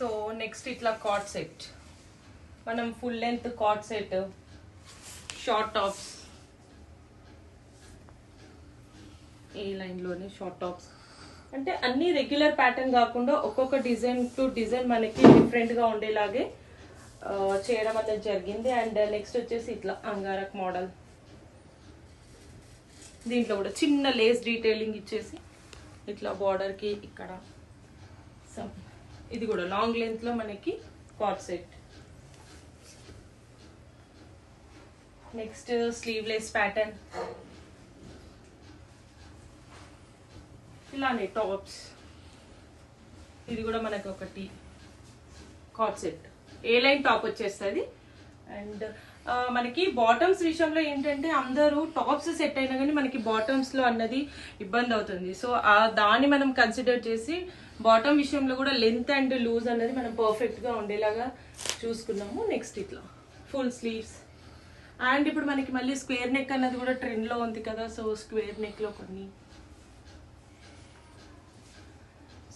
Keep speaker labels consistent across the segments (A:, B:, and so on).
A: So next ఇట్లా card set, మనం full length card set, short tops, ఈ లైన్లోనే షార్ట్ టాప్స్ అంటే అన్ని రెగ్యులర్ ప్యాటర్న్ కాకుండా ఒక్కొక్క డిజైన్ టు డిజైన్ మనకి డిఫరెంట్గా ఉండేలాగే చేయడం అనేది జరిగింది. అండ్ నెక్స్ట్ వచ్చేసి ఇట్లా అంగారక్ మోడల్, దీంట్లో కూడా చిన్న లేస్ డీటెయిలింగ్ ఇచ్చేసి ఇట్లా బార్డర్కి ఇక్కడ ఇది కూడా లాంగ్ లెంత్లో మనకి card set. Next sleeveless pattern, ఇలానే టాప్స్, ఇది కూడా మనకి ఒకటి కార్డ్ సెట్, ఏ లైన్ టాప్ వచ్చేస్తుంది. అండ్ మనకి బాటమ్స్ విషయంలో ఏంటంటే అందరూ టాప్స్ సెట్ అయినా కానీ మనకి బాటమ్స్లో అన్నది ఇబ్బంది అవుతుంది. సో దాన్ని మనం కన్సిడర్ చేసి బాటమ్ విషయంలో కూడా లెంత్ అండ్ లూజ్ అన్నది మనం పర్ఫెక్ట్గా ఉండేలాగా చూసుకున్నాము. నెక్స్ట్ ఇట్లా ఫుల్ స్లీవ్స్. అండ్ ఇప్పుడు మనకి మళ్ళీ స్క్వేర్ నెక్ అన్నది కూడా ట్రెండ్లో ఉంది కదా, సో స్క్వేర్ నెక్లో కొన్ని.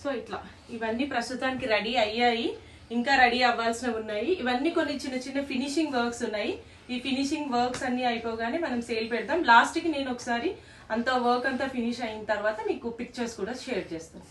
A: సో ఇట్లా ఇవన్నీ ప్రస్తుతానికి రెడీ అయ్యాయి, ఇంకా రెడీ అవ్వాల్సినవి ఉన్నాయి. ఇవన్నీ కొన్ని చిన్న చిన్న ఫినిషింగ్ వర్క్స్ ఉన్నాయి. ఈ ఫినిషింగ్ వర్క్స్ అన్ని అయిపోగానే మనం సేల్ పెడతాం. లాస్ట్కి నేను ఒకసారి అంత వర్క్ అంతా ఫినిష్ అయిన తర్వాత మీకు పిక్చర్స్ కూడా షేర్ చేస్తాను.